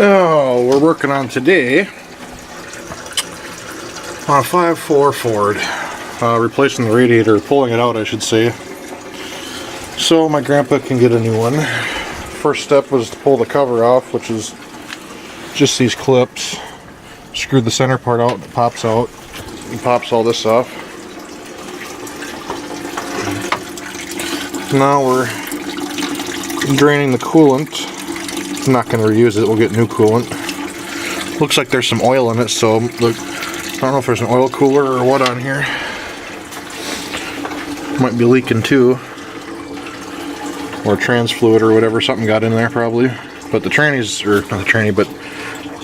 Oh, we're working on today on a 5.4 Ford, replacing the radiator, pulling it out I should say, so my grandpa can get a new one. First step was to pull the cover off, which is just these clips. Screwed the center part out, it pops out, and pops all this off. Now we're draining the coolant. I'm not going to reuse it, we'll get new coolant. Looks like there's some oil in it, so look, I don't know if there's an oil cooler or what on here. Might be leaking too. Or trans fluid or whatever, something got in there probably. But the trannies, or not the tranny, but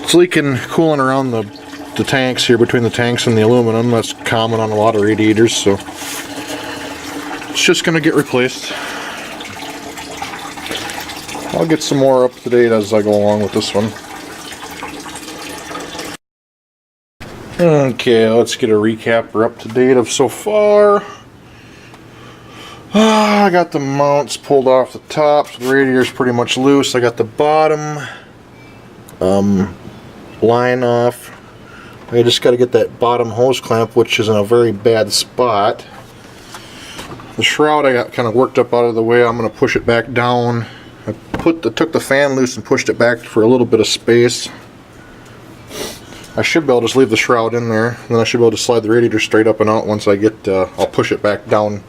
it's leaking coolant around the tanks here, between the tanks and the aluminum. That's common on a lot of radiators, so it's just going to get replaced. I'll get some more up to date as I go along with this one. Okay, let's get a recap. We're up to date of so far. I got the mounts pulled off the top, so the radiator's pretty much loose. I got the bottom line off. I just got to get that bottom hose clamp, which is in a very bad spot. The shroud I got kind of worked up out of the way. I'm going to push it back down. I took the fan loose and pushed it back for a little bit of space. I should be able to just leave the shroud in there, and then I should be able to slide the radiator straight up and out once I get, I'll push it back down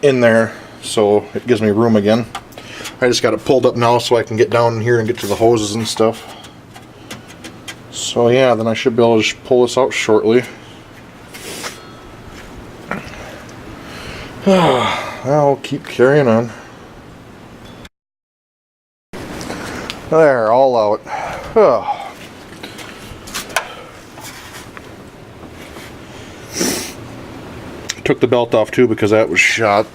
in there so it gives me room again. I just got it pulled up now so I can get down in here and get to the hoses and stuff. So yeah, then I should be able to just pull this out shortly. I'll keep carrying on. There, all out. Took the belt off too because that was shot.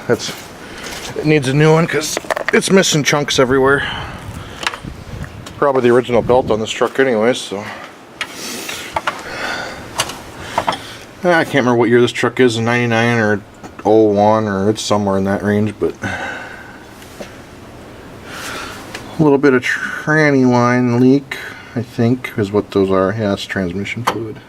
It needs a new one because it's missing chunks everywhere. Probably the original belt on this truck anyway, so. I can't remember what year this truck is, 99 or 01, or it's somewhere in that range, but a little bit of tranny line leak, I think, is what those are. Yeah, it's transmission fluid.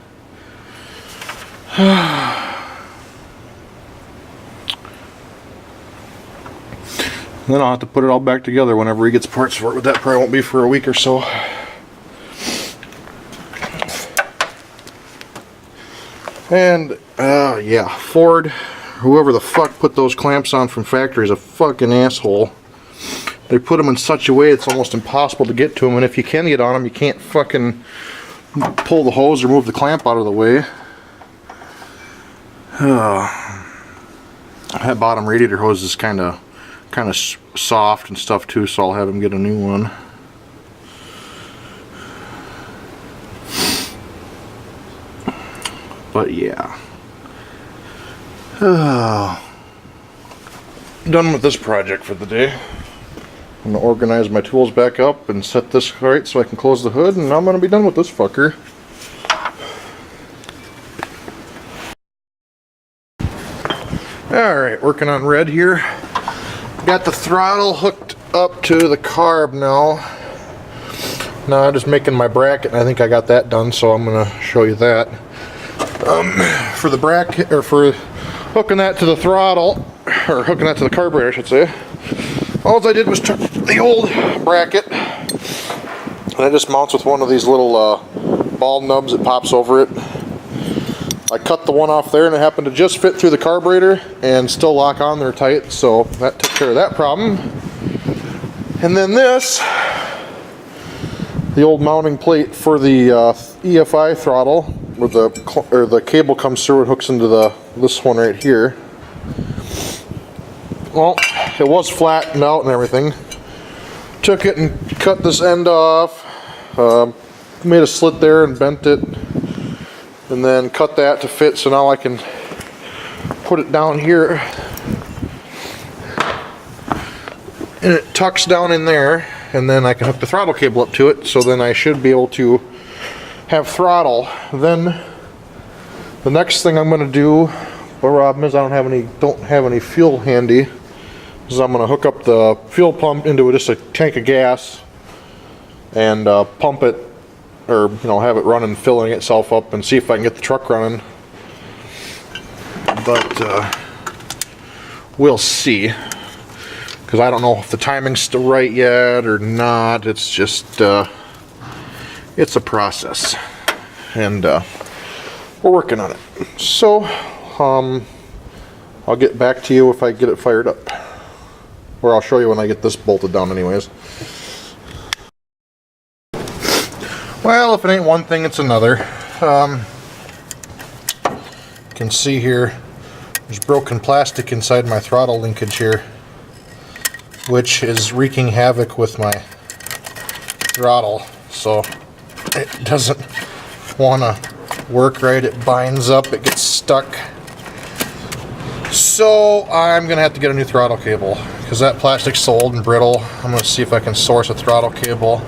Then I'll have to put it all back together whenever he gets parts for it, but that probably won't be for a week or so. And, yeah, Ford, whoever the fuck put those clamps on from factory is a fucking asshole. They put them in such a way it's almost impossible to get to them, and if you can get on them, you can't fucking pull the hose or move the clamp out of the way. That bottom radiator hose is kind of soft and stuff too, so I'll have him get a new one. But yeah, done with this project for the day. I'm gonna organize my tools back up and set this right so I can close the hood, and I'm gonna be done with this fucker. Alright, working on red here. Got the throttle hooked up to the carb now. Now I'm just making my bracket, and I think I got that done, so I'm going to show you that. For the bracket, or for hooking that to the throttle, or hooking that to the carburetor, I should say, all I did was took the old bracket, and it just mounts with one of these little ball nubs that pops over it. I cut the one off there, and it happened to just fit through the carburetor and still lock on there tight, so that took care of that problem. And then this, the old mounting plate for the EFI throttle, where the cable comes through and hooks into this one right here. Well, it was flattened out and everything. Took it and cut this end off, made a slit there and bent it, and then cut that to fit, so now I can put it down here, and it tucks down in there, and then I can hook the throttle cable up to it, so then I should be able to have throttle. Then the next thing I'm going to do, the problem is I don't have any fuel handy, is I'm going to hook up the fuel pump into just a tank of gas, and pump it, or have it running, filling itself up, and see if I can get the truck running. But we'll see, because I don't know if the timing's still right yet or not. It's just it's a process, and we're working on it. So I'll get back to you if I get it fired up, or I'll show you when I get this bolted down anyways. Well, if it ain't one thing, it's another. You can see here there's broken plastic inside my throttle linkage here, which is wreaking havoc with my throttle, so it doesn't want to work right. It binds up, it gets stuck. So I'm gonna have to get a new throttle cable, because that plastic's so old and brittle. I'm gonna see if I can source a throttle cable,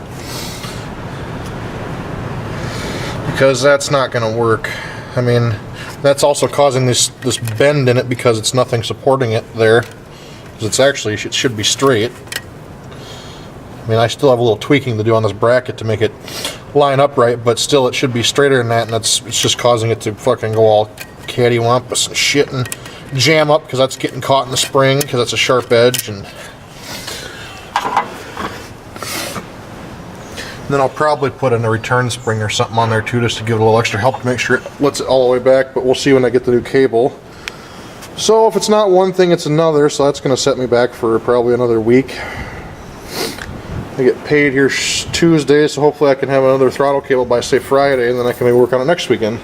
because that's not gonna work. I mean, that's also causing this bend in it, because it's nothing supporting it there. Because it's actually, it should be straight. I mean, I still have a little tweaking to do on this bracket to make it line up right, but still it should be straighter than that, and it's just causing it to fucking go all cattywampus and shit and jam up, because that's getting caught in the spring, because that's a sharp edge. And then I'll probably put in a return spring or something on there too, just to give it a little extra help to make sure it lets it all the way back, but we'll see when I get the new cable. So if it's not one thing, it's another, so that's going to set me back for probably another week. I get paid here Tuesday, so hopefully I can have another throttle cable by, say, Friday, and then I can maybe work on it next weekend.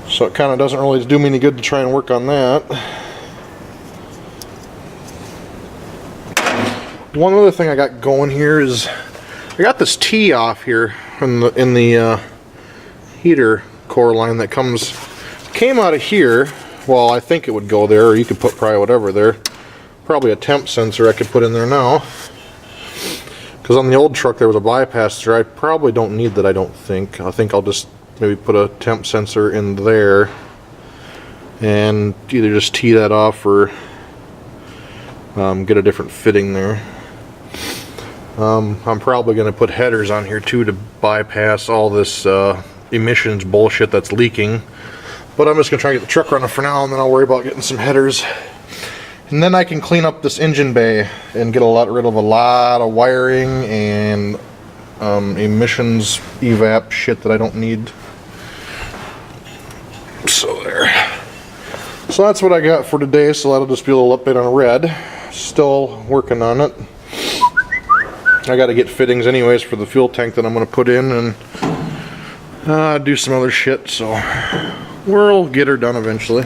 So it kind of doesn't really do me any good to try and work on that. One other thing I got going here is I got this tee off here in the heater core line that came out of here. Well, I think it would go there, or you could put probably whatever there. Probably a temp sensor I could put in there now. Because on the old truck there was a bypass there. I probably don't need that, I don't think. I think I'll just maybe put a temp sensor in there and either just tee that off or get a different fitting there. I'm probably going to put headers on here too to bypass all this emissions bullshit that's leaking. But I'm just going to try to get the truck running for now, and then I'll worry about getting some headers. And then I can clean up this engine bay and get rid of a lot of wiring and emissions evap shit that I don't need. So there. So that's what I got for today, so that'll just be a little update on red. Still working on it. I got to get fittings anyways for the fuel tank that I'm going to put in, and do some other shit, so we'll get her done eventually.